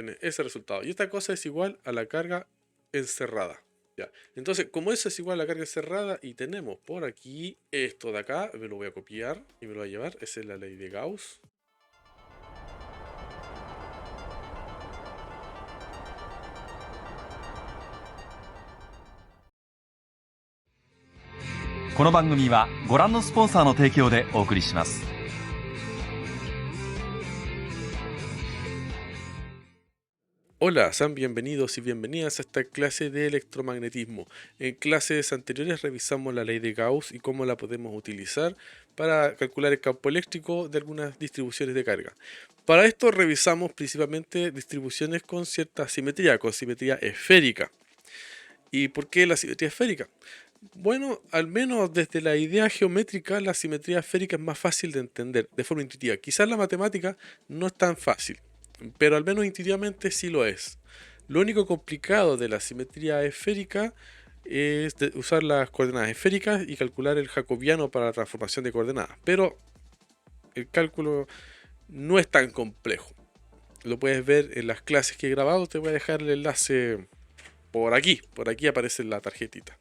Tiene ese resultado. Y esta cosa es igual a la carga encerrada. Ya. Entonces, como eso es igual a la carga encerrada y tenemos por aquí esto de acá, me lo voy a copiar y me lo voy a llevar. Esa es la ley de Gauss. この番組はご覧のスポンサーの提供でお送りします。Hola, sean bienvenidos y bienvenidas a esta clase de electromagnetismo. En clases anteriores revisamos la ley de Gauss y cómo la podemos utilizar para calcular el campo eléctrico de algunas distribuciones de carga. Para esto revisamos principalmente distribuciones con cierta simetría, con simetría esférica. ¿Y por qué la simetría esférica? Bueno, al menos desde la idea geométrica, la simetría esférica es más fácil de entender de forma intuitiva. Quizás la matemática no es tan fácil, pero al menos intuitivamente sí lo es. Lo único complicado de la simetría esférica es usar las coordenadas esféricas y calcular el jacobiano para la transformación de coordenadas. Pero el cálculo no es tan complejo. Lo puedes ver en las clases que he grabado. Te voy a dejar el enlace por aquí. Por aquí aparece la tarjetita.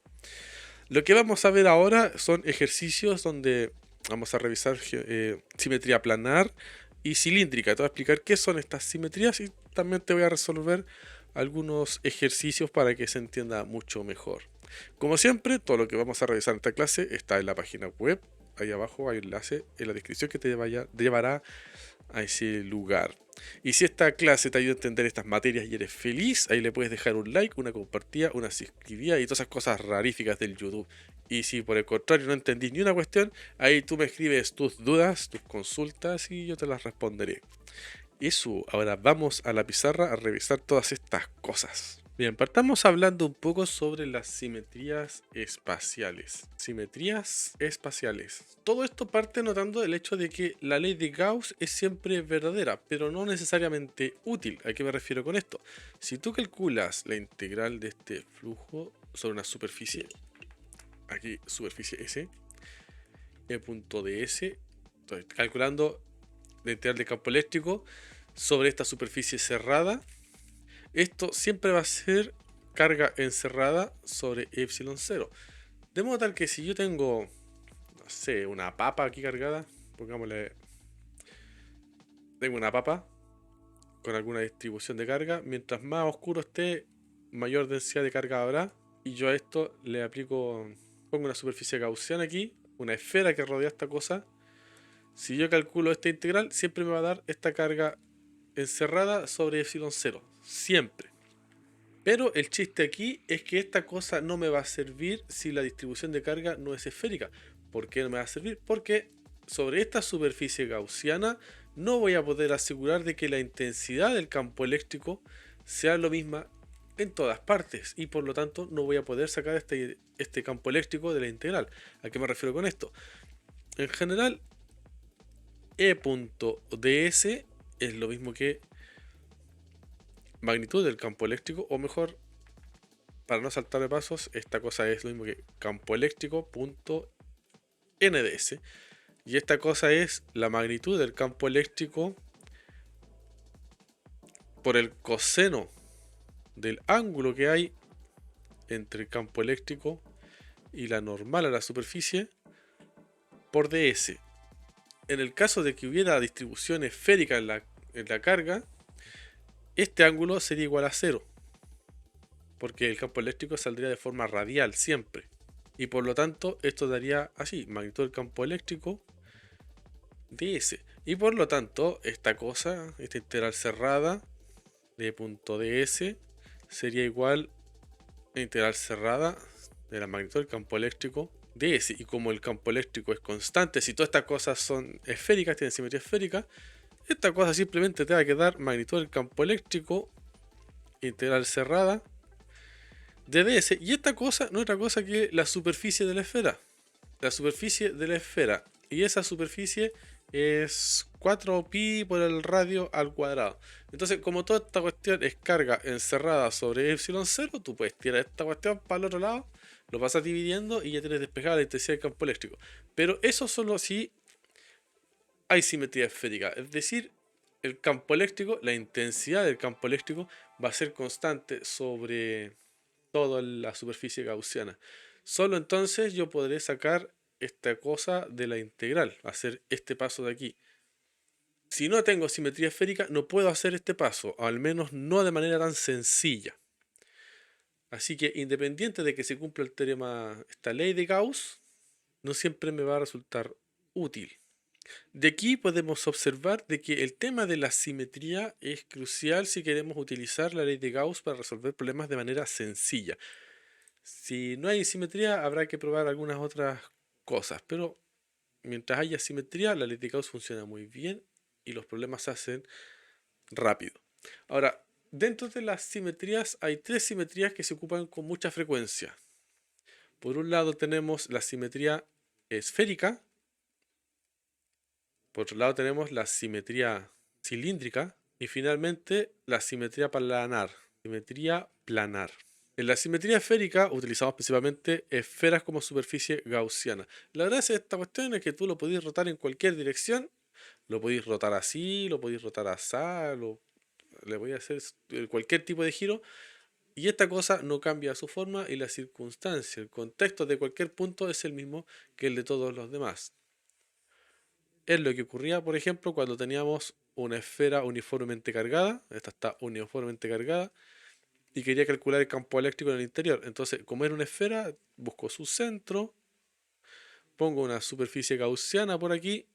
Lo que vamos a ver ahora son ejercicios donde vamos a revisar simetría planar y cilíndrica. Te voy a explicar qué son estas simetrías y también te voy a resolver algunos ejercicios para que se entienda mucho mejor. Como siempre, todo lo que vamos a revisar en esta clase está en la página web. Ahí abajo hay un enlace en la descripción que te llevará a ese lugar. Y si esta clase te ayuda a entender estas materias y eres feliz, ahí le puedes dejar un like, una compartida, una suscribida y todas esas cosas raríficas del YouTube. Y si por el contrario no entendís ni una cuestión, ahí tú me escribes tus dudas, tus consultas y yo te las responderé. Eso, ahora vamos a la pizarra a revisar todas estas cosas. Bien, partamos hablando un poco sobre las simetrías espaciales. Simetrías espaciales. Todo esto parte notando el hecho de que la ley de Gauss es siempre verdadera, pero no necesariamente útil. ¿A qué me refiero con esto? Si tú calculas la integral de este flujo sobre una superficie, aquí superficie S, E punto ds, estoy calculando la integral de campo eléctrico sobre esta superficie cerrada. Esto siempre va a ser carga encerrada sobre epsilon 0. De modo tal que si yo tengo, no sé, una papa aquí cargada, pongámosle, tengo una papa con alguna distribución de carga, mientras más oscuro esté, mayor densidad de carga habrá. Y yo a esto le aplico, pongo una superficie gaussiana aquí, una esfera que rodea esta cosa. Si yo calculo esta integral, siempre me va a dar esta carga encerrada sobre epsilon 0. Siempre. Pero el chiste aquí es que esta cosa no me va a servir si la distribución de carga no es esférica. ¿Por qué no me va a servir? Porque sobre esta superficie gaussiana no voy a poder asegurar de que la intensidad del campo eléctrico sea lo misma en todas partes. Y por lo tanto no voy a poder sacar este campo eléctrico de la integral. ¿A qué me refiero con esto? En general, E.ds es lo mismo que magnitud del campo eléctrico, o mejor, para no saltar de pasos, esta cosa es lo mismo que campo eléctrico punto nds, y esta cosa es la magnitud del campo eléctrico por el coseno del ángulo que hay entre el campo eléctrico y la normal a la superficie por ds. En el caso de que hubiera distribución esférica en la carga, este ángulo sería igual a 0, porque el campo eléctrico saldría de forma radial siempre. Y por lo tanto, esto daría así, magnitud del campo eléctrico ds. Y por lo tanto, esta cosa, esta integral cerrada de punto ds, sería igual a integral cerrada de la magnitud del campo eléctrico ds. Y como el campo eléctrico es constante, si todas estas cosas son esféricas, tienen simetría esférica, esta cosa simplemente te va a quedar magnitud del campo eléctrico integral cerrada de ds. Y esta cosa no es otra cosa que la superficie de la esfera. La superficie de la esfera. Y esa superficie es 4pi por el radio al cuadrado. Entonces, como toda esta cuestión es carga encerrada sobre epsilon 0, tú puedes tirar esta cuestión para el otro lado, lo pasas dividiendo y ya tienes despejada la intensidad del campo eléctrico. Pero eso solo si hay simetría esférica. Es decir, el campo eléctrico, la intensidad del campo eléctrico va a ser constante sobre toda la superficie gaussiana. Solo entonces yo podré sacar esta cosa de la integral, hacer este paso de aquí. Si no tengo simetría esférica, no puedo hacer este paso, o al menos no de manera tan sencilla. Así que independiente de que se cumpla el teorema, esta ley de Gauss, no siempre me va a resultar útil. De aquí podemos observar de que el tema de la simetría es crucial si queremos utilizar la ley de Gauss para resolver problemas de manera sencilla. Si no hay simetría, habrá que probar algunas otras cosas, pero mientras haya simetría, la ley de Gauss funciona muy bien y los problemas se hacen rápido. Ahora, dentro de las simetrías hay tres simetrías que se ocupan con mucha frecuencia. Por un lado tenemos la simetría esférica, por otro lado tenemos la simetría cilíndrica y finalmente la simetría planar. Simetría planar. En la simetría esférica utilizamos principalmente esferas como superficie gaussiana. La gracia de esta cuestión es que tú lo podéis rotar en cualquier dirección. Lo podéis rotar así, lo podéis rotar así, le voy a hacer cualquier tipo de giro. Y esta cosa no cambia su forma y la circunstancia. El contexto de cualquier punto es el mismo que el de todos los demás. Es lo que ocurría, por ejemplo, cuando teníamos una esfera uniformemente cargada. Esta está uniformemente cargada. Y quería calcular el campo eléctrico en el interior. Entonces, como era una esfera, busco su centro. Pongo una superficie gaussiana por aquí.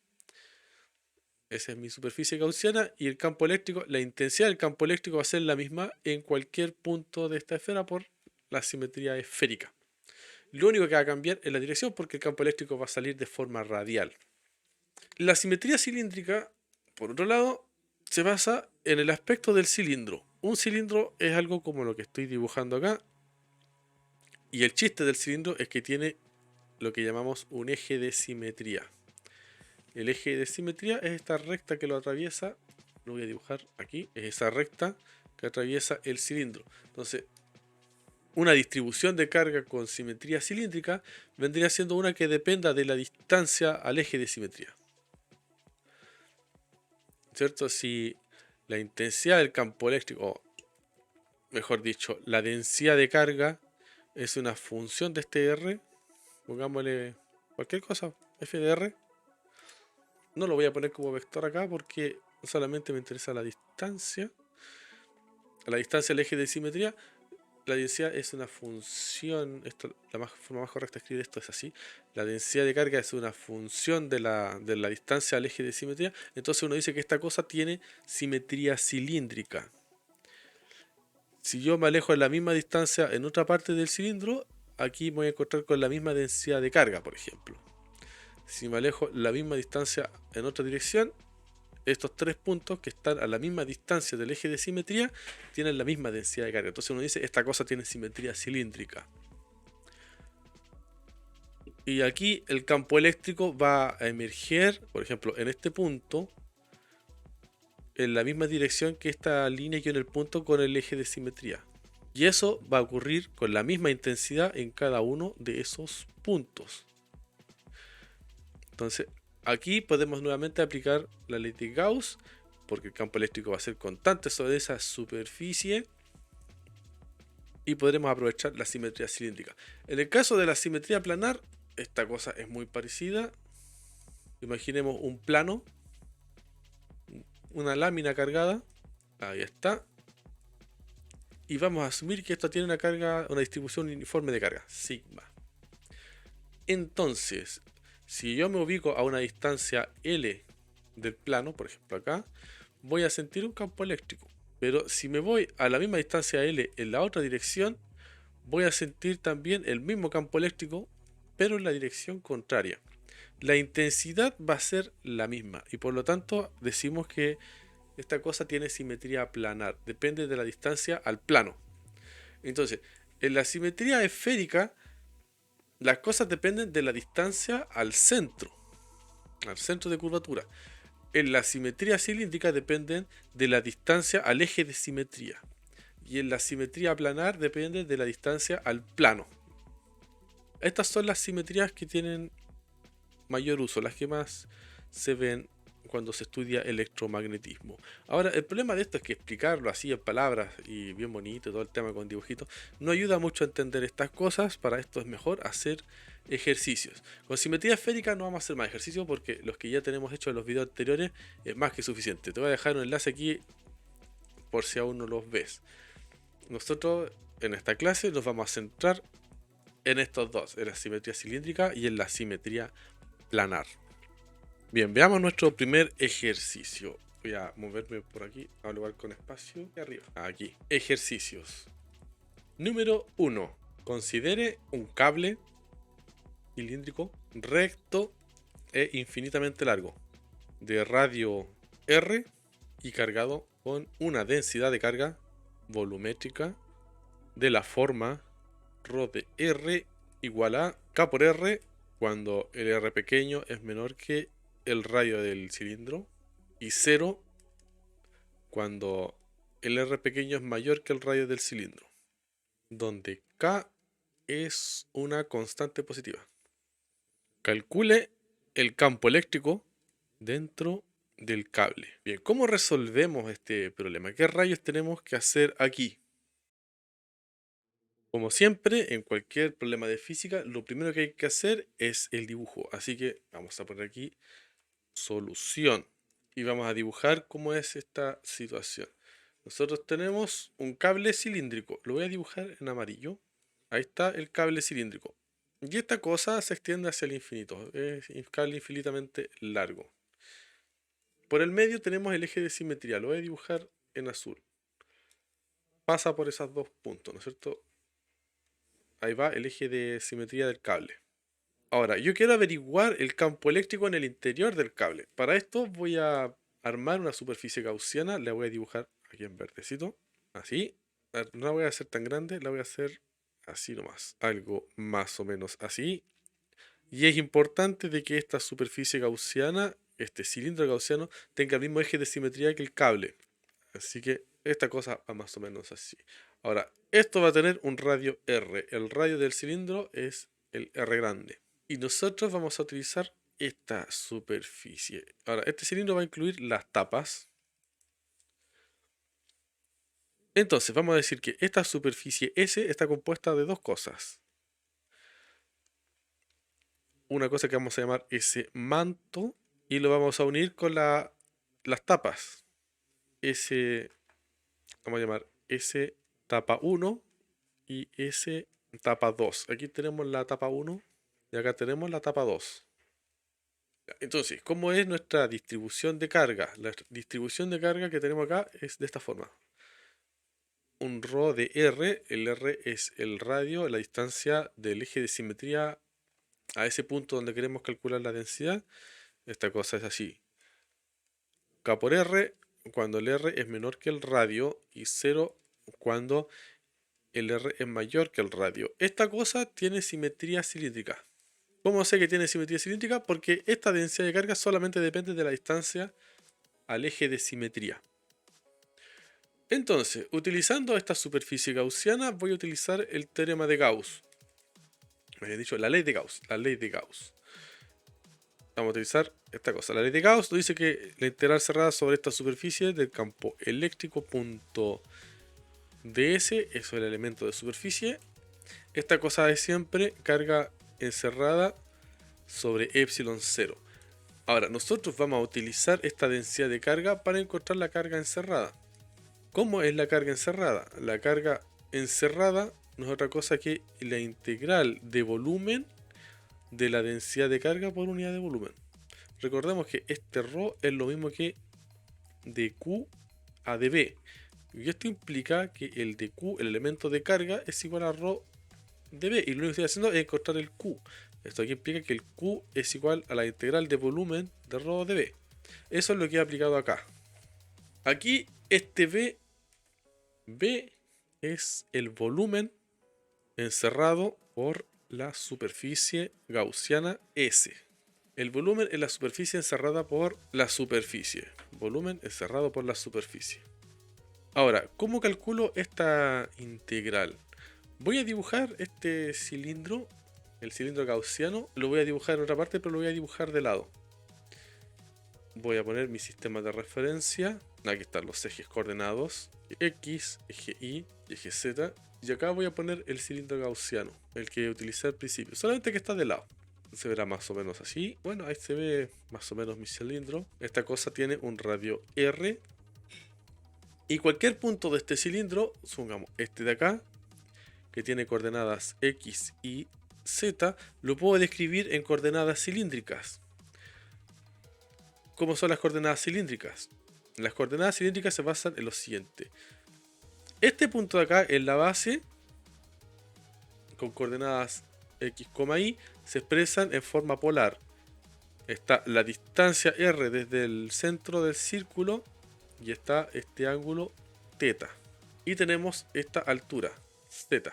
Esa es mi superficie gaussiana. Y el campo eléctrico, la intensidad del campo eléctrico va a ser la misma en cualquier punto de esta esfera por la simetría esférica. Lo único que va a cambiar es la dirección porque el campo eléctrico va a salir de forma radial. La simetría cilíndrica, por otro lado, se basa en el aspecto del cilindro. Un cilindro es algo como lo que estoy dibujando acá. Y el chiste del cilindro es que tiene lo que llamamos un eje de simetría. El eje de simetría es esta recta que lo atraviesa. Lo voy a dibujar aquí. Es esa recta que atraviesa el cilindro. Entonces, una distribución de carga con simetría cilíndrica vendría siendo una que dependa de la distancia al eje de simetría. ¿Cierto? Si la intensidad del campo eléctrico, o mejor dicho, la densidad de carga es una función de este R, pongámosle cualquier cosa, f de R. No lo voy a poner como vector acá porque solamente me interesa la distancia. La distancia del eje de simetría. La densidad es una función, la forma más correcta de escribir esto es así. La densidad de carga es una función de la distancia al eje de simetría. Entonces uno dice que esta cosa tiene simetría cilíndrica. Si yo me alejo en la misma distancia en otra parte del cilindro, aquí me voy a encontrar con la misma densidad de carga, por ejemplo. Si me alejo la misma distancia en otra dirección, estos tres puntos que están a la misma distancia del eje de simetría tienen la misma densidad de carga. Entonces uno dice, esta cosa tiene simetría cilíndrica. Y aquí el campo eléctrico va a emerger, por ejemplo, en este punto, en la misma dirección que esta línea que en el punto con el eje de simetría. Y eso va a ocurrir con la misma intensidad en cada uno de esos puntos. Entonces, aquí podemos nuevamente aplicar la ley de Gauss, porque el campo eléctrico va a ser constante sobre esa superficie y podremos aprovechar la simetría cilíndrica. En el caso de la simetría planar, esta cosa es muy parecida. Imaginemos un plano, una lámina cargada, ahí está, y vamos a asumir que esto tiene una carga, una distribución uniforme de carga, sigma. Entonces, si yo me ubico a una distancia L del plano, por ejemplo acá, voy a sentir un campo eléctrico. Pero si me voy a la misma distancia L en la otra dirección, voy a sentir también el mismo campo eléctrico, pero en la dirección contraria. La intensidad va a ser la misma y por lo tanto decimos que esta cosa tiene simetría planar, depende de la distancia al plano. Entonces, en la simetría esférica, las cosas dependen de la distancia al centro de curvatura. En la simetría cilíndrica dependen de la distancia al eje de simetría. Y en la simetría planar depende de la distancia al plano. Estas son las simetrías que tienen mayor uso, las que más se ven cuando se estudia electromagnetismo. Ahora, el problema de esto es que explicarlo así en palabras y bien bonito, todo el tema con dibujitos, no ayuda mucho a entender estas cosas. Para esto es mejor hacer ejercicios. Con simetría esférica no vamos a hacer más ejercicios porque los que ya tenemos hechos en los videos anteriores es más que suficiente. Te voy a dejar un enlace aquí por si aún no los ves. Nosotros en esta clase nos vamos a centrar en estos dos, en la simetría cilíndrica y en la simetría planar. Bien, veamos nuestro primer ejercicio. Voy a moverme por aquí, a un lugar con espacio y arriba. Aquí, ejercicios. Número 1. Considere un cable cilíndrico recto e infinitamente largo, de radio R y cargado con una densidad de carga volumétrica de la forma ρ de R igual a K por R cuando el R pequeño es menor que el radio del cilindro y 0 cuando el R pequeño es mayor que el radio del cilindro, donde K es una constante positiva. Calcule el campo eléctrico dentro del cable. Bien, ¿cómo resolvemos este problema? ¿Qué rayos tenemos que hacer aquí? Como siempre, en cualquier problema de física, lo primero que hay que hacer es el dibujo. Así que vamos a poner aquí solución y vamos a dibujar cómo es esta situación. Nosotros tenemos un cable cilíndrico. Lo voy a dibujar en amarillo. Ahí está el cable cilíndrico. Y esta cosa se extiende hacia el infinito. Es un cable infinitamente largo. Por el medio tenemos el eje de simetría. Lo voy a dibujar en azul. Pasa por esos dos puntos, ¿no es cierto? Ahí va el eje de simetría del cable. Ahora, yo quiero averiguar el campo eléctrico en el interior del cable. Para esto voy a armar una superficie gaussiana. La voy a dibujar aquí en verdecito. Así. No la voy a hacer tan grande, la voy a hacer así nomás. Algo más o menos así. Y es importante de que esta superficie gaussiana, este cilindro gaussiano, tenga el mismo eje de simetría que el cable. Así que esta cosa va más o menos así. Ahora, esto va a tener un radio R. El radio del cilindro es el R grande. Y nosotros vamos a utilizar esta superficie. Ahora, este cilindro va a incluir las tapas. Entonces, vamos a decir que esta superficie S está compuesta de dos cosas. Una cosa que vamos a llamar S manto y lo vamos a unir con las tapas. Vamos a llamar S tapa 1 y S tapa 2. Aquí tenemos la tapa 1 y acá tenemos la tapa 2. Entonces, ¿cómo es nuestra distribución de carga? La distribución de carga que tenemos acá es de esta forma. Un ρ de R, el R es el radio, la distancia del eje de simetría a ese punto donde queremos calcular la densidad. Esta cosa es así. K por R cuando el R es menor que el radio y 0 cuando el R es mayor que el radio. Esta cosa tiene simetría cilíndrica. ¿Cómo sé que tiene simetría cilíndrica? Porque esta densidad de carga solamente depende de la distancia al eje de simetría. Entonces, utilizando esta superficie gaussiana, voy a utilizar el teorema de Gauss. Me había dicho la ley de Gauss. La ley de Gauss. Vamos a utilizar esta cosa. La ley de Gauss nos dice que la integral cerrada sobre esta superficie del campo eléctrico punto ds, eso es el elemento de superficie. Esta cosa es siempre carga encerrada sobre epsilon 0. Ahora, nosotros vamos a utilizar esta densidad de carga para encontrar la carga encerrada. ¿Cómo es la carga encerrada? La carga encerrada no es otra cosa que la integral de volumen de la densidad de carga por unidad de volumen. Recordemos que este ρ es lo mismo que dq a dv. Y esto implica que el dq, el elemento de carga, es igual a ρ dv. Y lo único que estoy haciendo es encontrar el q. Esto aquí implica que el q es igual a la integral de volumen de ρ dv. Eso es lo que he aplicado acá. Aquí este V es el volumen encerrado por la superficie gaussiana S. El volumen es la superficie encerrada por la superficie. Volumen encerrado por la superficie. Ahora, ¿cómo calculo esta integral? Voy a dibujar este cilindro, el cilindro gaussiano. Lo voy a dibujar en otra parte, pero lo voy a dibujar de lado. voy a poner mi sistema de referencia. Aquí están los ejes coordenados, X, eje Y y eje Z. Y acá voy a poner el cilindro gaussiano, el que utilicé al principio, solamente que está de lado. Se verá más o menos así. Bueno, ahí se ve más o menos mi cilindro. Esta cosa tiene un radio R. Y cualquier punto de este cilindro, supongamos este de acá, que tiene coordenadas X y Z, lo puedo describir en coordenadas cilíndricas. ¿Cómo son las coordenadas cilíndricas? Las coordenadas cilíndricas se basan en lo siguiente. Este punto de acá en la base, con coordenadas X, Y, se expresan en forma polar. Está la distancia R desde el centro del círculo y está este ángulo θ. Y tenemos esta altura, z.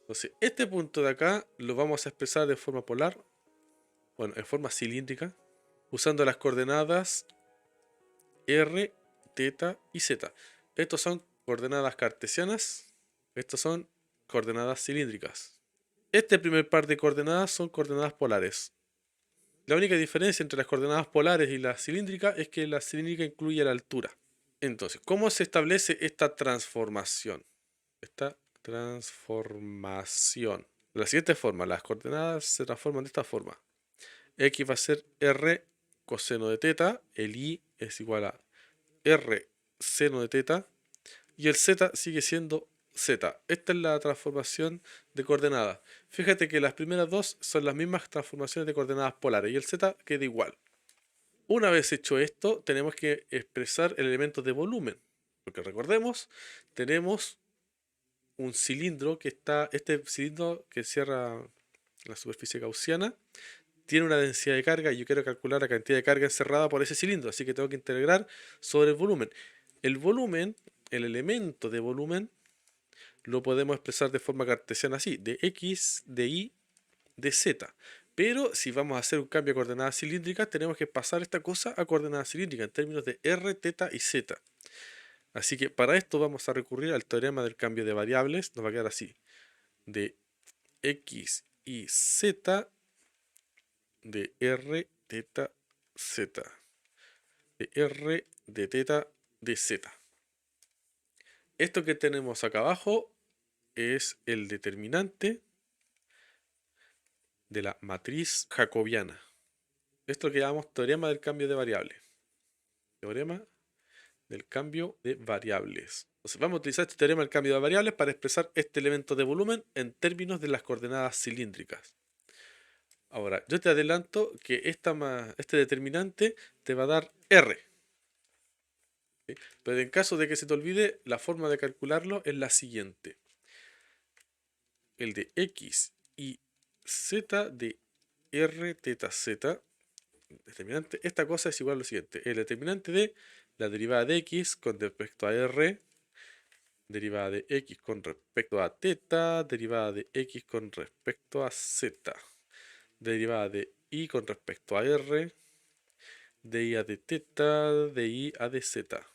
Entonces, este punto de acá lo vamos a expresar de forma polar, bueno, en forma cilíndrica, usando las coordenadas R, θ y z. Estos son coordenadas cartesianas, estos son coordenadas cilíndricas. Este primer par de coordenadas son coordenadas polares. La única diferencia entre las coordenadas polares y las cilíndricas es que la cilíndrica incluye la altura. Entonces, ¿cómo se establece esta transformación? De la siguiente forma, las coordenadas se transforman de esta forma. X va a ser R coseno de θ, el Y es igual a R seno de θ y el Z sigue siendo Z. Esta es la transformación de coordenadas. Fíjate que las primeras dos son las mismas transformaciones de coordenadas polares y el Z queda igual. Una vez hecho esto, tenemos que expresar el elemento de volumen. Porque recordemos, tenemos un cilindro que está, este cilindro que cierra la superficie gaussiana, tiene una densidad de carga y yo quiero calcular la cantidad de carga encerrada por ese cilindro, así que tengo que integrar sobre el volumen. El volumen, el elemento de volumen, lo podemos expresar de forma cartesiana así, de X, de Y, de Z. Pero si vamos a hacer un cambio a coordenadas cilíndricas, tenemos que pasar esta cosa a coordenadas cilíndricas en términos de R, θ y Z. Así que para esto vamos a recurrir al teorema del cambio de variables. Nos va a quedar así, de X y Z, de R, θ, Z, de R, de θ, de Z. Esto que tenemos acá abajo es el determinante de la matriz jacobiana. Esto es lo que llamamos teorema del cambio de variables. Teorema del cambio de variables. Entonces vamos a utilizar este teorema del cambio de variables para expresar este elemento de volumen en términos de las coordenadas cilíndricas. Ahora, yo te adelanto que este determinante te va a dar R. ¿Sí? Pero en caso de que se te olvide, la forma de calcularlo es la siguiente. El de X y Z de R, θ, Z, determinante, esta cosa es igual a lo siguiente. El determinante de la derivada de X con respecto a R, derivada de X con respecto a θ, derivada de X con respecto a Z, derivada de Y con respecto a R, de Y a de θ, de Y a de Z,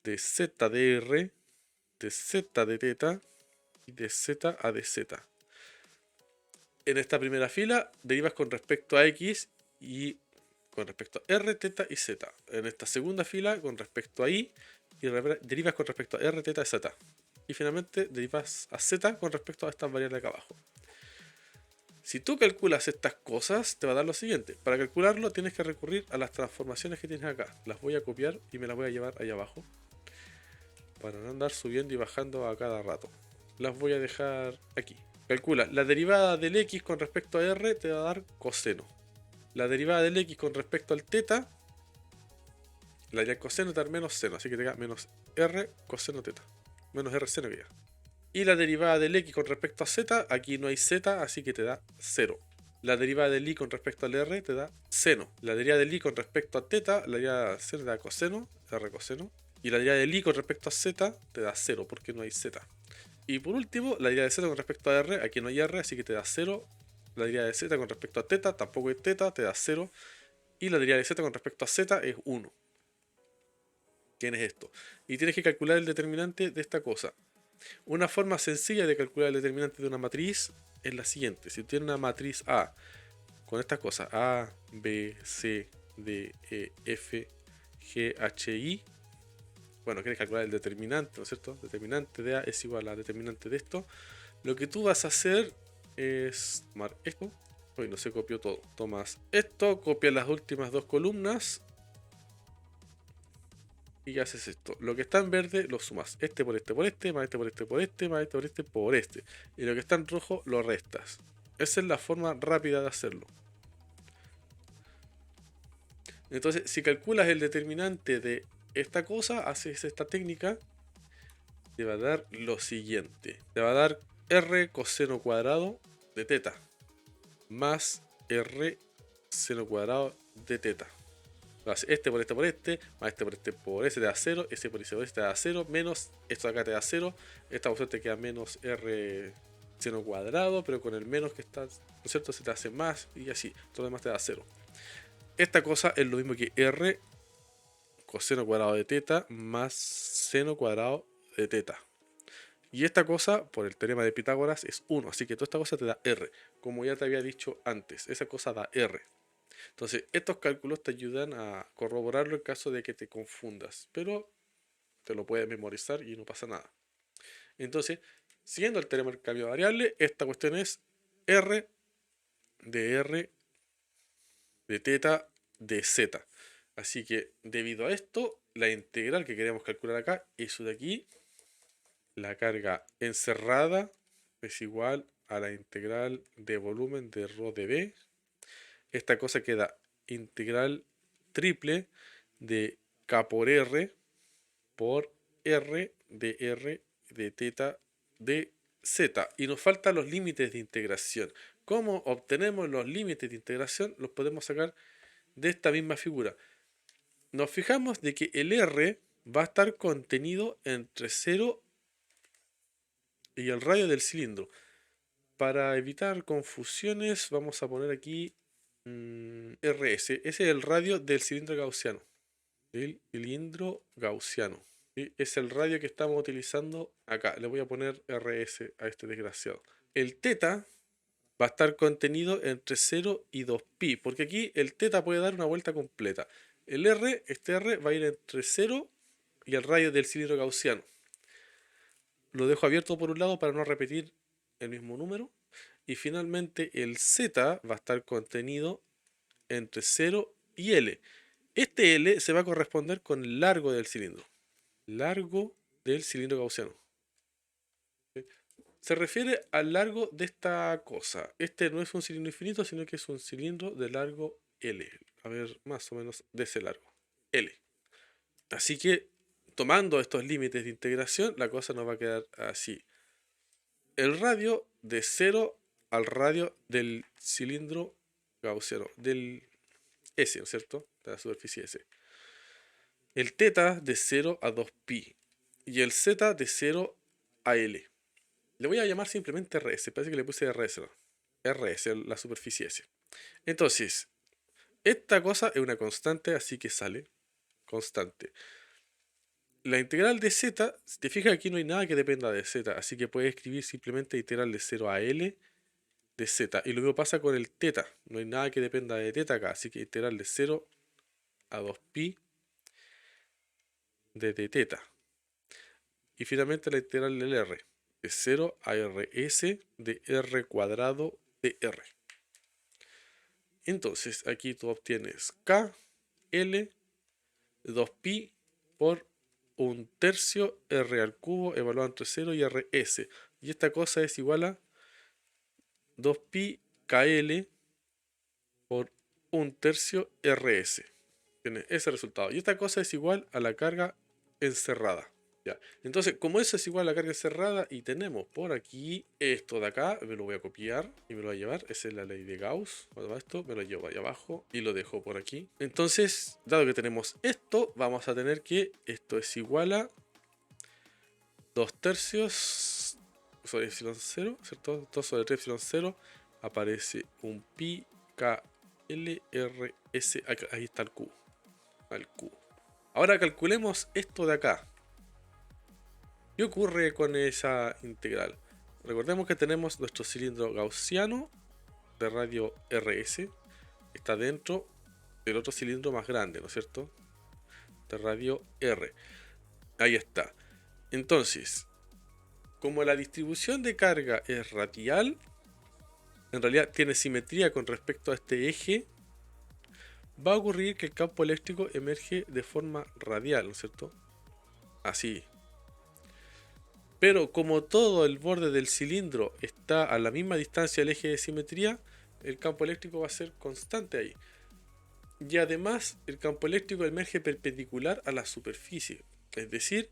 de Z de R, de Z de θ y de Z a de Z. En esta primera fila derivas con respecto a X y con respecto a R, θ y Z. En esta segunda fila con respecto a Y y derivas con respecto a R, θ y Z. Y finalmente derivas a Z con respecto a estas variables de acá abajo. Si tú calculas estas cosas, te va a dar lo siguiente. Para calcularlo tienes que recurrir a las transformaciones que tienes acá. Las voy a copiar y me las voy a llevar allá abajo, para no andar subiendo y bajando a cada rato. Las voy a dejar aquí. Calcula, la derivada del X con respecto a R te va a dar coseno. La derivada del X con respecto al θ, la derivada del coseno te da menos seno, así que te da menos R coseno θ. Menos R seno que ya. Y la derivada del X con respecto a Z, aquí no hay Z, así que te da 0. La derivada del Y con respecto al R te da seno. La derivada del Y con respecto a θ, la derivada del seno te da coseno, R coseno. Y la derivada del Y con respecto a Z te da 0, porque no hay Z. Y por último, la derivada de Z con respecto a R, aquí no hay R, así que te da 0. La derivada de Z con respecto a θ, tampoco hay θ, te da 0. Y la derivada de Z con respecto a Z es 1. Tienes esto. Y tienes que calcular el determinante de esta cosa. Una forma sencilla de calcular el determinante de una matriz es la siguiente. Si tienes una matriz A con estas cosas, A, B, C, de f g h i. Bueno, quieres calcular el determinante, ¿no es cierto? Determinante de a es igual a determinante de esto. Lo que tú vas a hacer es tomar esto. Uy, no se copió todo. Tomas esto, copias las últimas dos columnas y haces esto. Lo que está en verde lo sumas. Este por este por este, más este por este por este, más este por este por este. Y lo que está en rojo lo restas. Esa es la forma rápida de hacerlo. Entonces, si calculas el determinante de esta cosa, haces esta técnica, te va a dar lo siguiente. Te va a dar r coseno cuadrado de teta más r seno cuadrado de teta. Este por este por este, más este por este por este te da 0, ese por ese por este te da 0, menos esto de acá te da 0, esta opción te queda menos r seno cuadrado, pero con el menos que está, ¿no es cierto? Se te hace más y así, todo lo demás te da 0. Esta cosa es lo mismo que r coseno cuadrado de teta más seno cuadrado de teta. Y esta cosa, por el teorema de Pitágoras, es 1. Así que toda esta cosa te da r. Como ya te había dicho antes, esa cosa da r. Entonces, estos cálculos te ayudan a corroborarlo en caso de que te confundas. Pero te lo puedes memorizar y no pasa nada. Entonces, siguiendo el teorema del cambio de variable, esta cuestión es r de teta de z. Así que, debido a esto, la integral que queremos calcular acá, eso de aquí, la carga encerrada es igual a la integral de volumen de ρ de b. Esta cosa queda integral triple de k por r de teta de z. Y nos faltan los límites de integración. ¿Cómo obtenemos los límites de integración? Los podemos sacar de esta misma figura. Nos fijamos de que el r va a estar contenido entre 0 y el radio del cilindro. Para evitar confusiones vamos a poner aquí RS. Ese es el radio del cilindro gaussiano. Del cilindro gaussiano. ¿Sí? Es el radio que estamos utilizando acá. Le voy a poner RS a este desgraciado. El teta va a estar contenido entre 0 y 2pi. Porque aquí el teta puede dar una vuelta completa. El R, este R va a ir entre 0 y el radio del cilindro gaussiano. Lo dejo abierto por un lado para no repetir el mismo número. Y finalmente el Z va a estar contenido entre 0 y L. Este L se va a corresponder con el largo del cilindro. Largo del cilindro gaussiano. ¿Sí? Se refiere al largo de esta cosa. Este no es un cilindro infinito, sino que es un cilindro de largo L. A ver, más o menos de ese largo. L. Así que, tomando estos límites de integración, la cosa nos va a quedar así. El radio de 0 al radio del cilindro gaussiano, del S, ¿no es cierto? De la superficie S. El teta de 0 a 2pi y el z de 0 a L. Le voy a llamar simplemente RS, parece que le puse RS, ¿no? RS, la superficie S. Entonces, esta cosa es una constante, así que sale constante. La integral de z, si te fijas aquí no hay nada que dependa de z, así que puedes escribir simplemente integral de 0 a L de z. Y lo mismo pasa con el teta, no hay nada que dependa de teta acá, así que integral de 0 a 2pi de teta. Y finalmente la integral del r, de 0 a rs de r cuadrado de r. Entonces aquí tú obtienes k, l, 2pi por 1/3 r al cubo evaluado entre 0 y rs. Y esta cosa es igual a 2pi kl por 1/3 rs. Tiene ese resultado. Y esta cosa es igual a la carga encerrada. Ya. Entonces, como eso es igual a la carga encerrada y tenemos por aquí esto de acá, me lo voy a copiar y me lo voy a llevar. Esa es la ley de Gauss. Cuando esto, me lo llevo ahí abajo y lo dejo por aquí. Entonces, dado que tenemos esto, vamos a tener que esto es igual a 2/3 sobre epsilon 0, ¿cierto? 2 sobre 3 epsilon 0. Aparece un pi k l r s. Ahí está el cubo. Al cubo. Ahora calculemos esto de acá. ¿Qué ocurre con esa integral? Recordemos que tenemos nuestro cilindro gaussiano de radio RS. Está dentro el otro cilindro más grande, ¿no es cierto? De radio R. Ahí está. Entonces, como la distribución de carga es radial, en realidad tiene simetría con respecto a este eje, va a ocurrir que el campo eléctrico emerge de forma radial, ¿no es cierto? Así. Pero como todo el borde del cilindro está a la misma distancia del eje de simetría, el campo eléctrico va a ser constante ahí. Y además, el campo eléctrico emerge perpendicular a la superficie. Es decir,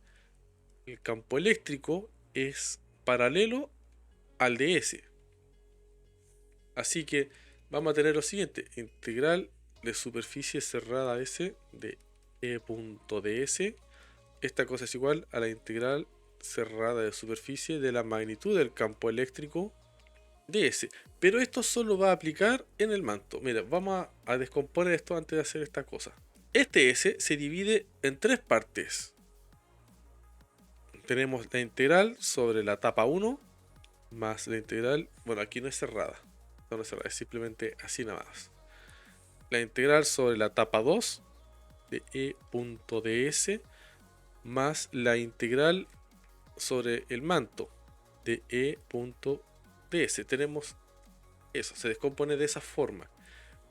el campo eléctrico es paralelo al de S. Así que vamos a tener lo siguiente: integral de superficie cerrada S de E punto ds. Esta cosa es igual a la integral cerrada de superficie de la magnitud del campo eléctrico de S. Pero esto solo va a aplicar en el manto. Mira, vamos a descomponer esto antes de hacer esta cosa. Este S se divide en tres partes. Tenemos la integral sobre la tapa 1 más la integral, bueno, aquí no es cerrada, no es cerrada, es simplemente así nada más. La integral sobre la tapa 2 de E punto ds más la integral sobre el manto de E punto ds. Tenemos eso, se descompone de esa forma.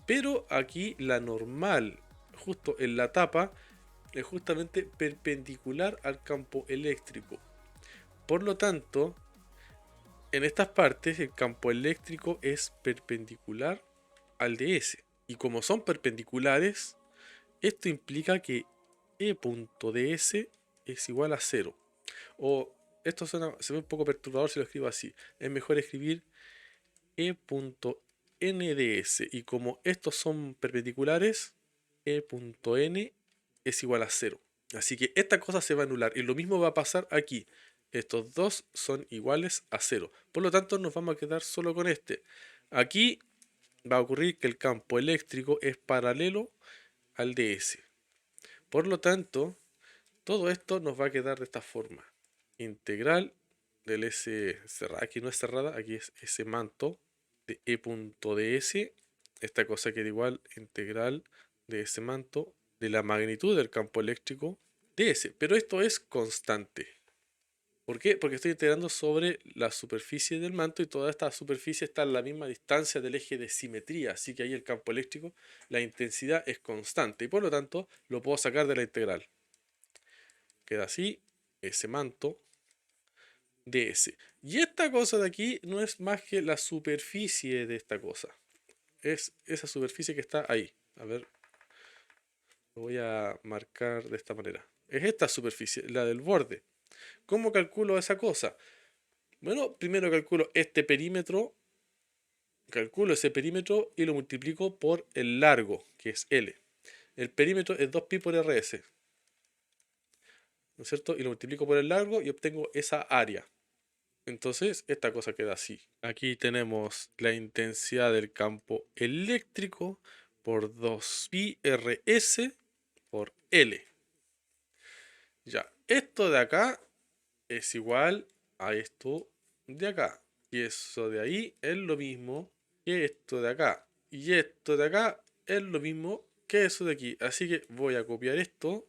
Pero aquí la normal, justo en la tapa, es justamente perpendicular al campo eléctrico. Por lo tanto, en estas partes el campo eléctrico es perpendicular al de S. Y como son perpendiculares, esto implica que E.ds es igual a 0. O esto se ve un poco perturbador si lo escribo así. Es mejor escribir E.nds. Y como estos son perpendiculares, E.n es igual a 0. Así que esta cosa se va a anular. Y lo mismo va a pasar aquí. Estos dos son iguales a 0. Por lo tanto, nos vamos a quedar solo con este. Aquí va a ocurrir que el campo eléctrico es paralelo al de S. Por lo tanto, todo esto nos va a quedar de esta forma. Integral del S cerrada. Aquí no es cerrada, aquí es S manto de E.ds. Esta cosa queda igual integral de S manto de la magnitud del campo eléctrico de S. Pero esto es constante. ¿Por qué? Porque estoy integrando sobre la superficie del manto y toda esta superficie está a la misma distancia del eje de simetría, así que ahí el campo eléctrico, la intensidad es constante y por lo tanto lo puedo sacar de la integral. Queda así, ese manto de S. Y esta cosa de aquí no es más que la superficie de esta cosa. Es esa superficie que está ahí. A ver, lo voy a marcar de esta manera. Es esta superficie, la del borde. ¿Cómo calculo esa cosa? Bueno, primero calculo este perímetro, calculo ese perímetro y lo multiplico por el largo, que es L. El perímetro es 2pi por rs, ¿no es cierto? Y lo multiplico por el largo y obtengo esa área. Entonces, esta cosa queda así. Aquí tenemos la intensidad del campo eléctrico por 2pi rs por L. Ya, esto de acá es igual a esto de acá. Y eso de ahí es lo mismo que esto de acá. Y esto de acá es lo mismo que eso de aquí. Así que voy a copiar esto,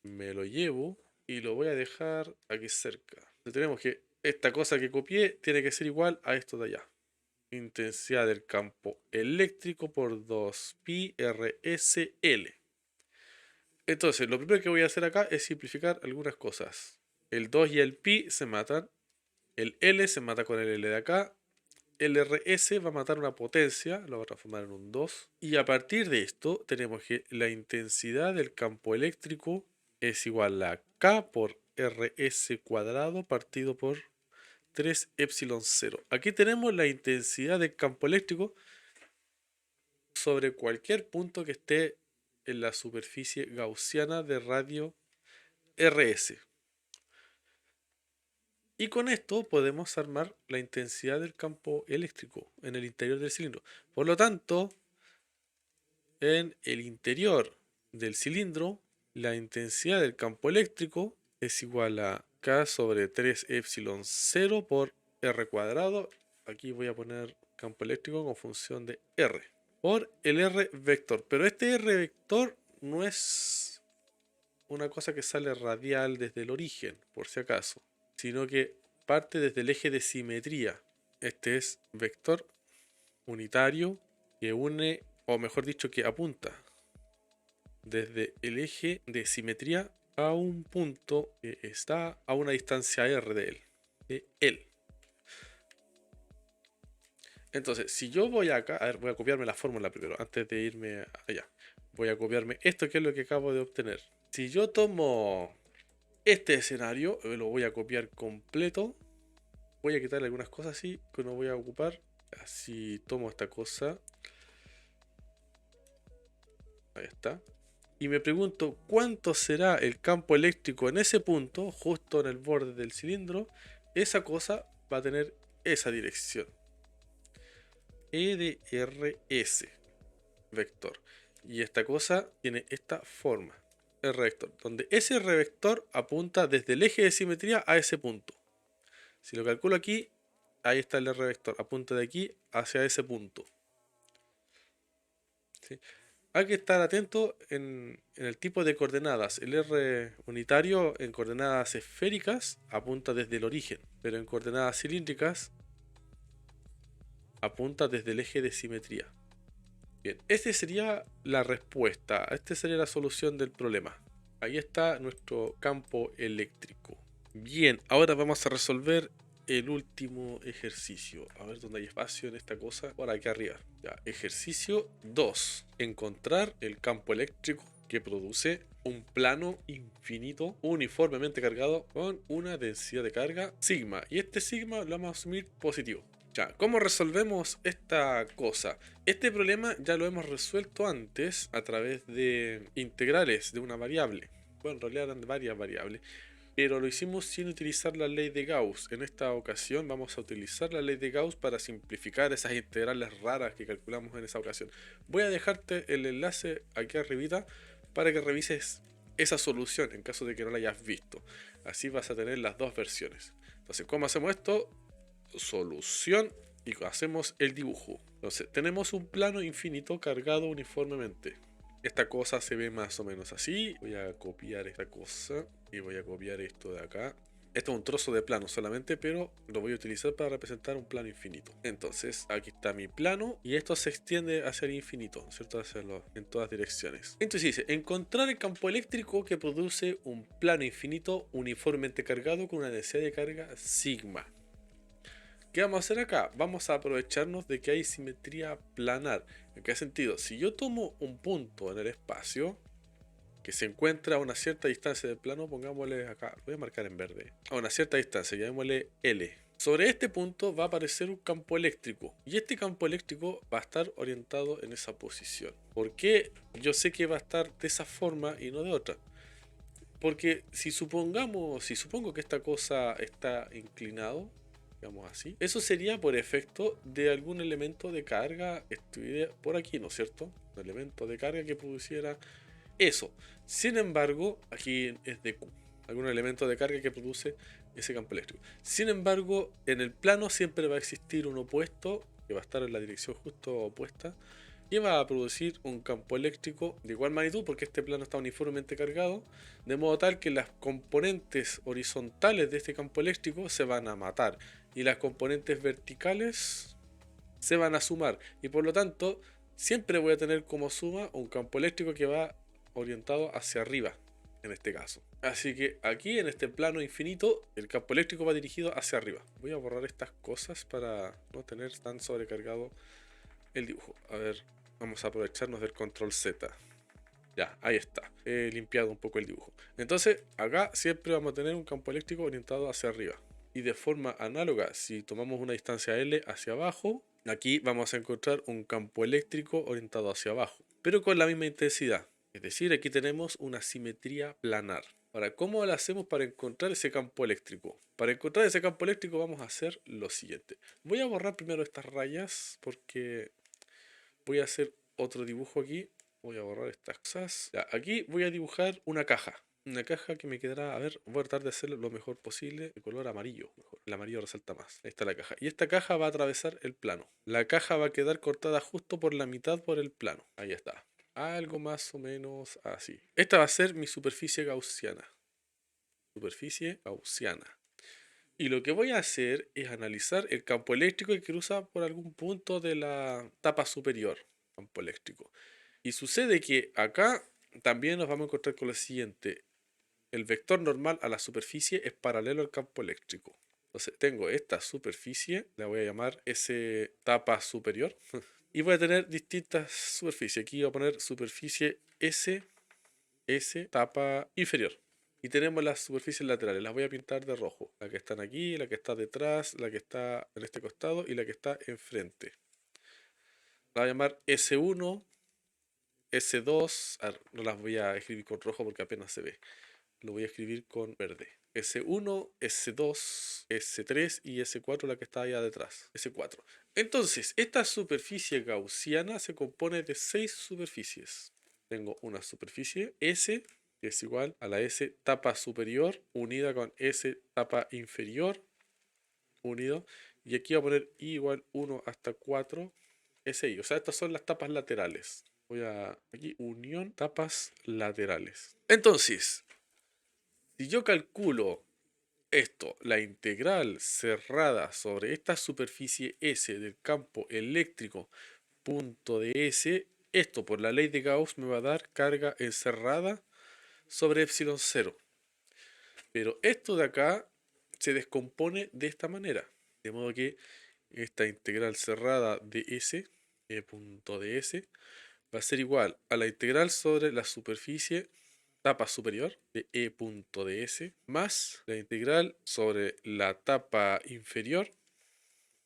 me lo llevo y lo voy a dejar aquí cerca. Entonces tenemos que esta cosa que copié tiene que ser igual a esto de allá. Intensidad del campo eléctrico por 2pi rsl. Entonces, lo primero que voy a hacer acá es simplificar algunas cosas. El 2 y el pi se matan. El L se mata con el L de acá. El RS va a matar una potencia, lo va a transformar en un 2. Y a partir de esto tenemos que la intensidad del campo eléctrico es igual a K por RS cuadrado partido por 3 epsilon 0. Aquí tenemos la intensidad del campo eléctrico sobre cualquier punto que esté en la superficie gaussiana de radio RS. Y con esto podemos armar la intensidad del campo eléctrico en el interior del cilindro. Por lo tanto, en el interior del cilindro, la intensidad del campo eléctrico es igual a K sobre 3 epsilon 0 por R cuadrado. Aquí voy a poner campo eléctrico con función de R. por el R vector. Pero este R vector no es una cosa que sale radial desde el origen, por si acaso, sino que parte desde el eje de simetría. Este es vector unitario que une, o mejor dicho, que apunta desde el eje de simetría a un punto que está a una distancia r de él. Entonces, si yo voy acá, a ver, voy a copiarme la fórmula primero, antes de irme allá. Voy a copiarme esto que es lo que acabo de obtener. Si yo tomo este escenario, lo voy a copiar completo. Voy a quitarle algunas cosas así que no voy a ocupar. Así tomo esta cosa. Ahí está. Y me pregunto cuánto será el campo eléctrico en ese punto, justo en el borde del cilindro. Esa cosa va a tener esa dirección. E de RS vector. Y esta cosa tiene esta forma. R vector. Donde ese R vector apunta desde el eje de simetría a ese punto. Si lo calculo aquí, ahí está el R vector. Apunta de aquí hacia ese punto. ¿Sí? Hay que estar atento en el tipo de coordenadas. El R unitario en coordenadas esféricas apunta desde el origen, pero en coordenadas cilíndricas apunta desde el eje de simetría. Bien, esta sería la respuesta, esta sería la solución del problema. Ahí está nuestro campo eléctrico. Bien, ahora vamos a resolver el último ejercicio. A ver dónde hay espacio en esta cosa. Por aquí arriba. Ya, ejercicio 2. Encontrar el campo eléctrico que produce un plano infinito uniformemente cargado con una densidad de carga sigma. Y este sigma lo vamos a asumir positivo. Ya, ¿cómo resolvemos esta cosa? Este problema ya lo hemos resuelto antes a través de integrales de una variable. Bueno, en realidad eran varias variables, pero lo hicimos sin utilizar la ley de Gauss. En esta ocasión vamos a utilizar la ley de Gauss para simplificar esas integrales raras que calculamos en esa ocasión. Voy a dejarte el enlace aquí arribita para que revises esa solución en caso de que no la hayas visto. Así vas a tener las dos versiones. Entonces, ¿cómo hacemos esto? Solución y hacemos el dibujo. Entonces tenemos un plano infinito cargado uniformemente. Esta cosa se ve más o menos así. Voy a copiar esta cosa y voy a copiar esto de acá. Esto es un trozo de plano solamente, pero lo voy a utilizar para representar un plano infinito. Entonces, aquí está mi plano y esto se extiende hacia el infinito, ¿cierto? Hacerlo en todas direcciones. Entonces dice, encontrar el campo eléctrico que produce un plano infinito uniformemente cargado con una densidad de carga sigma. ¿Qué vamos a hacer acá? Vamos a aprovecharnos de que hay simetría planar. ¿En qué sentido? Si yo tomo un punto en el espacio que se encuentra a una cierta distancia del plano, pongámosle acá, voy a marcar en verde, a una cierta distancia, llamémosle L. Sobre este punto va a aparecer un campo eléctrico y este campo eléctrico va a estar orientado en esa posición. ¿Por qué yo sé que va a estar de esa forma y no de otra? Porque si supongo que esta cosa está inclinado, digamos así, eso sería por efecto de algún elemento de carga estuviera por aquí, ¿no es cierto? Un elemento de carga que produciera eso. Sin embargo, aquí es de Q, algún elemento de carga que produce ese campo eléctrico. Sin embargo, en el plano siempre va a existir un opuesto que va a estar en la dirección justo opuesta, que va a producir un campo eléctrico de igual magnitud porque este plano está uniformemente cargado, de modo tal que las componentes horizontales de este campo eléctrico se van a matar y las componentes verticales se van a sumar, y por lo tanto siempre voy a tener como suma un campo eléctrico que va orientado hacia arriba en este caso. Así que aquí en este plano infinito el campo eléctrico va dirigido hacia arriba. Voy a borrar estas cosas para no tener tan sobrecargado el dibujo. A ver, vamos a aprovecharnos del control Z. Ya, ahí está. He limpiado un poco el dibujo. Entonces, acá siempre vamos a tener un campo eléctrico orientado hacia arriba. Y de forma análoga, si tomamos una distancia L hacia abajo, aquí vamos a encontrar un campo eléctrico orientado hacia abajo, pero con la misma intensidad. Es decir, aquí tenemos una simetría planar. Ahora, ¿cómo lo hacemos para encontrar ese campo eléctrico? Para encontrar ese campo eléctrico vamos a hacer lo siguiente. Voy a borrar primero estas rayas porque voy a hacer otro dibujo aquí. Voy a borrar estas cosas. Ya, aquí voy a dibujar una caja. una caja que me quedará, a ver, voy a tratar de hacerlo lo mejor posible, de color amarillo, mejor. El amarillo resalta más. Ahí está la caja. Y esta caja va a atravesar el plano. La caja va a quedar cortada justo por la mitad por el plano. Ahí está. Algo más o menos así. Esta va a ser mi superficie gaussiana. Superficie gaussiana. Y lo que voy a hacer es analizar el campo eléctrico que cruza por algún punto de la tapa superior. Campo eléctrico. Y sucede que acá también nos vamos a encontrar con lo siguiente. El vector normal a la superficie es paralelo al campo eléctrico. Entonces tengo esta superficie, la voy a llamar S tapa superior. Y voy a tener distintas superficies. Aquí voy a poner superficie S tapa inferior. Y tenemos las superficies laterales, las voy a pintar de rojo. La que están aquí, la que está detrás, la que está en este costado y la que está enfrente. La voy a llamar S1, S2. A ver, no las voy a escribir con rojo porque apenas se ve. Lo voy a escribir con verde. S1, S2, S3 y S4 la que está allá detrás. S4. Entonces, esta superficie gaussiana se compone de 6 superficies. Tengo una superficie S, que es igual a la S tapa superior, unida con S tapa inferior, unido. Y aquí voy a poner I igual 1 hasta 4, SI. O sea, estas son las tapas laterales. Voy a aquí, unión, tapas laterales. Entonces, si yo calculo esto, la integral cerrada sobre esta superficie S del campo eléctrico punto de S, esto por la ley de Gauss me va a dar carga encerrada sobre epsilon 0. Pero esto de acá se descompone de esta manera. De modo que esta integral cerrada de S, punto de S, va a ser igual a la integral sobre la superficie tapa superior de E punto de S más la integral sobre la tapa inferior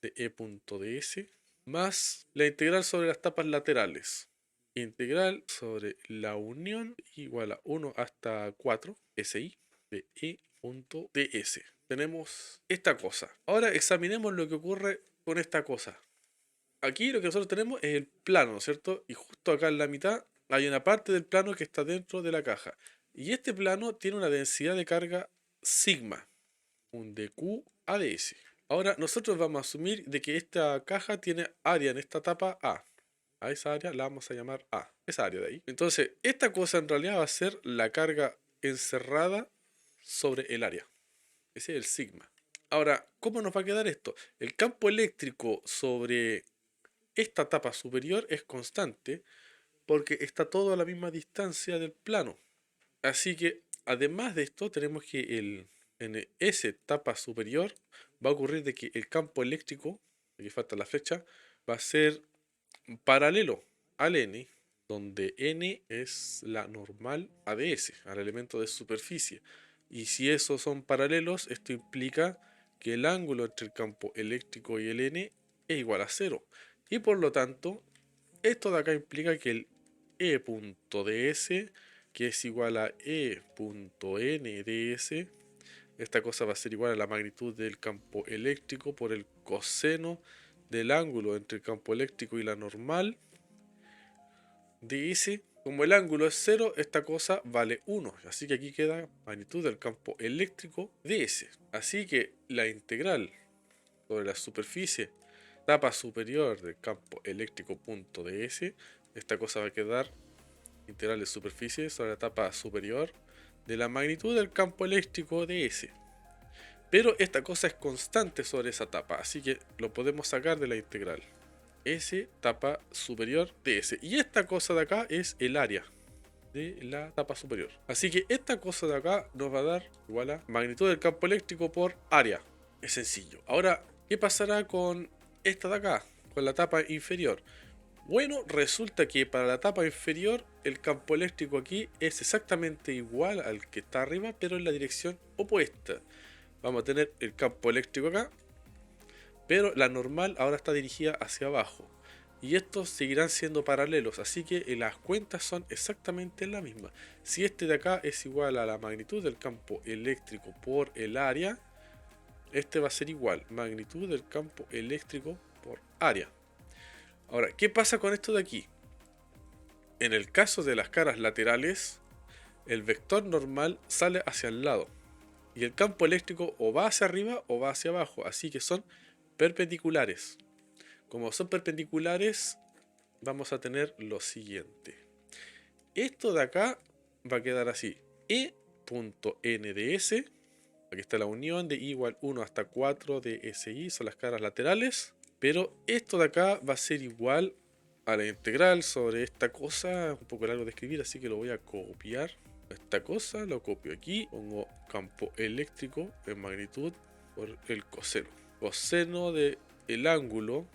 de E punto de S más la integral sobre las tapas laterales. Integral sobre la unión igual a 1 hasta 4 SI de E punto de S. Tenemos esta cosa. Ahora examinemos lo que ocurre con esta cosa. Aquí lo que nosotros tenemos es el plano, ¿no es cierto? Y justo acá en la mitad hay una parte del plano que está dentro de la caja. Y este plano tiene una densidad de carga sigma, un dQ AdS. Ahora nosotros vamos a asumir de que esta caja tiene área en esta etapa A. A esa área la vamos a llamar A, esa área de ahí. Entonces, esta cosa en realidad va a ser la carga encerrada sobre el área. Ese es el sigma. Ahora, ¿cómo nos va a quedar esto? El campo eléctrico sobre esta tapa superior es constante porque está todo a la misma distancia del plano. Así que, además de esto, tenemos que en esa tapa superior va a ocurrir de que el campo eléctrico, aquí falta la flecha, va a ser paralelo al n, donde n es la normal AdS, al elemento de superficie. Y si esos son paralelos, esto implica que el ángulo entre el campo eléctrico y el n es igual a 0. Y por lo tanto, esto de acá implica que el E.ds, que es igual a E.nds, esta cosa va a ser igual a la magnitud del campo eléctrico por el coseno del ángulo entre el campo eléctrico y la normal. ds, como el ángulo es 0, esta cosa vale 1. Así que aquí queda magnitud del campo eléctrico ds. Así que la integral sobre la superficie tapa superior del campo eléctrico punto ds, esta cosa va a quedar integral de superficie sobre la tapa superior de la magnitud del campo eléctrico ds. Pero esta cosa es constante sobre esa tapa, así que lo podemos sacar de la integral. S tapa superior ds. Y esta cosa de acá es el área de la tapa superior. Así que esta cosa de acá nos va a dar igual a magnitud del campo eléctrico por área. Es sencillo. Ahora, ¿qué pasará con esta de acá? Con la tapa inferior. Bueno, resulta que para la tapa inferior el campo eléctrico aquí es exactamente igual al que está arriba, pero en la dirección opuesta. Vamos a tener el campo eléctrico acá, pero la normal ahora está dirigida hacia abajo. Y estos seguirán siendo paralelos, así que las cuentas son exactamente la misma. Si este de acá es igual a la magnitud del campo eléctrico por el área, este va a ser igual, magnitud del campo eléctrico por área. Ahora, ¿qué pasa con esto de aquí? En el caso de las caras laterales, el vector normal sale hacia el lado. Y el campo eléctrico o va hacia arriba o va hacia abajo. Así que son perpendiculares. Como son perpendiculares, vamos a tener lo siguiente. Esto de acá va a quedar así. E.nds. Aquí está la unión de i igual 1 hasta 4 de SI. Son las caras laterales. Pero esto de acá va a ser igual a la integral sobre esta cosa. Es un poco largo de escribir, así que lo voy a copiar. Esta cosa lo copio aquí. Pongo campo eléctrico en magnitud por el coseno. Coseno del ángulo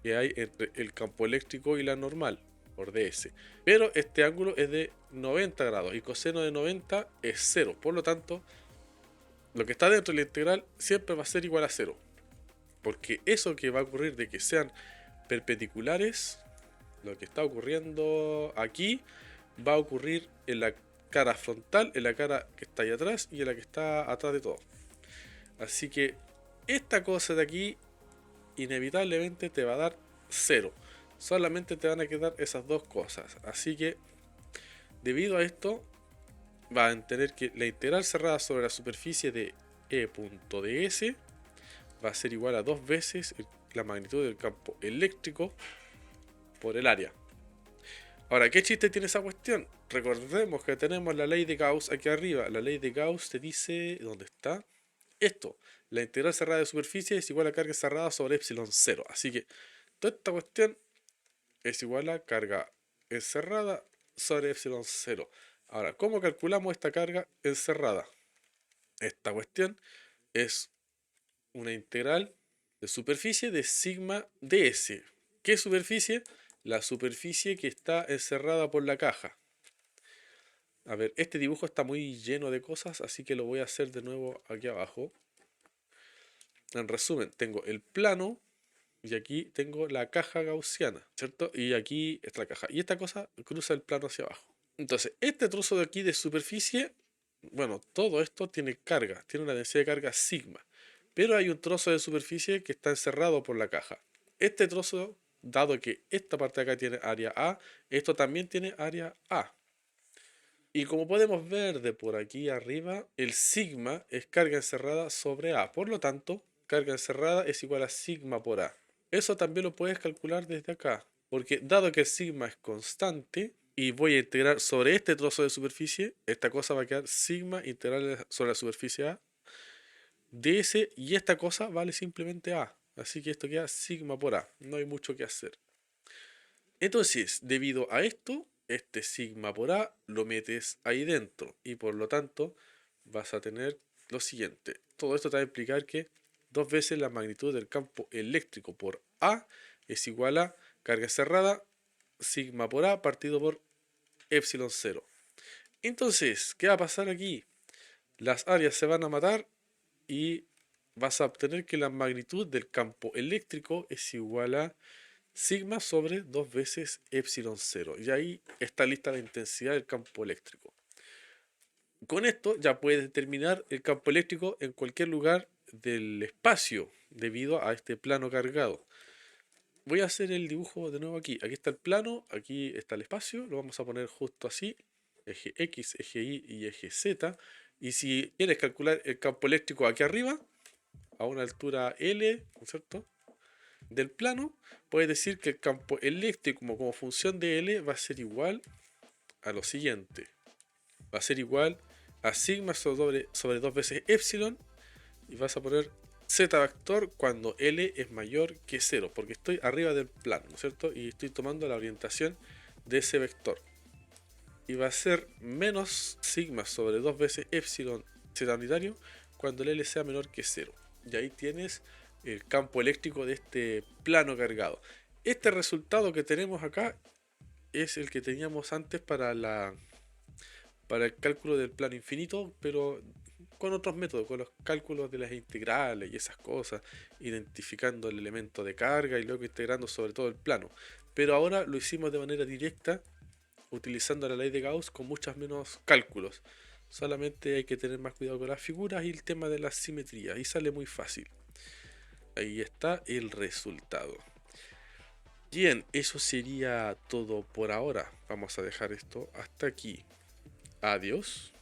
que hay entre el campo eléctrico y la normal, por ds. Pero este ángulo es de 90 grados y coseno de 90 es 0. Por lo tanto, lo que está dentro de la integral siempre va a ser igual a 0. Porque eso que va a ocurrir de que sean perpendiculares, lo que está ocurriendo aquí, va a ocurrir en la cara frontal, en la cara que está ahí atrás y en la que está atrás de todo. Así que esta cosa de aquí inevitablemente te va a dar 0. Solamente te van a quedar esas dos cosas. Así que debido a esto van a tener que la integral cerrada sobre la superficie de E.ds va a ser igual a 2 veces la magnitud del campo eléctrico por el área. Ahora, ¿qué chiste tiene esa cuestión? Recordemos que tenemos la ley de Gauss aquí arriba. La ley de Gauss te dice... ¿Dónde está? Esto. La integral cerrada de superficie es igual a carga cerrada sobre epsilon 0. Así que toda esta cuestión es igual a carga encerrada sobre epsilon 0. Ahora, ¿cómo calculamos esta carga encerrada? Esta cuestión es una integral de superficie de sigma ds. ¿Qué superficie? La superficie que está encerrada por la caja. A ver, este dibujo está muy lleno de cosas, así que lo voy a hacer de nuevo aquí abajo. En resumen, tengo el plano y aquí tengo la caja gaussiana, ¿cierto? Y aquí está la caja. Y esta cosa cruza el plano hacia abajo. Entonces, este trozo de aquí de superficie, bueno, todo esto tiene carga, tiene una densidad de carga sigma. Pero hay un trozo de superficie que está encerrado por la caja. Este trozo, dado que esta parte de acá tiene área A, esto también tiene área A. Y como podemos ver de por aquí arriba, el sigma es carga encerrada sobre A. Por lo tanto, carga encerrada es igual a sigma por A. Eso también lo puedes calcular desde acá. Porque dado que el sigma es constante, y voy a integrar sobre este trozo de superficie, esta cosa va a quedar sigma integral sobre la superficie A ds, y esta cosa vale simplemente A. Así que esto queda sigma por A. No hay mucho que hacer. Entonces, debido a esto, este sigma por A lo metes ahí dentro. Y por lo tanto, vas a tener lo siguiente. Todo esto te va a implicar que 2 veces la magnitud del campo eléctrico por A es igual a carga cerrada, sigma por A partido por epsilon 0. Entonces, ¿qué va a pasar aquí? Las áreas se van a matar y vas a obtener que la magnitud del campo eléctrico es igual a sigma sobre 2 veces epsilon 0. Y ahí está lista la intensidad del campo eléctrico. Con esto ya puedes determinar el campo eléctrico en cualquier lugar del espacio debido a este plano cargado. Voy a hacer el dibujo de nuevo aquí. Aquí está el plano, aquí está el espacio. Lo vamos a poner justo así. Eje X, eje Y y eje Z. Y si quieres calcular el campo eléctrico aquí arriba, a una altura L, ¿no es cierto?, del plano, puedes decir que el campo eléctrico como función de L va a ser igual a lo siguiente. Va a ser igual a sigma sobre 2 veces epsilon, y vas a poner z vector cuando L es mayor que 0, porque estoy arriba del plano, ¿no es cierto? Y estoy tomando la orientación de ese vector. Y va a ser menos sigma sobre 2 veces epsilon z unitario cuando el L sea menor que 0. Y ahí tienes el campo eléctrico de este plano cargado. Este resultado que tenemos acá es el que teníamos antes para el cálculo del plano infinito, pero con otros métodos, con los cálculos de las integrales y esas cosas, identificando el elemento de carga y luego integrando sobre todo el plano. Pero ahora lo hicimos de manera directa, utilizando la ley de Gauss con muchos menos cálculos. Solamente hay que tener más cuidado con las figuras y el tema de la simetría, y sale muy fácil. Ahí está el resultado. Bien, eso sería todo por ahora. Vamos a dejar esto hasta aquí. Adiós.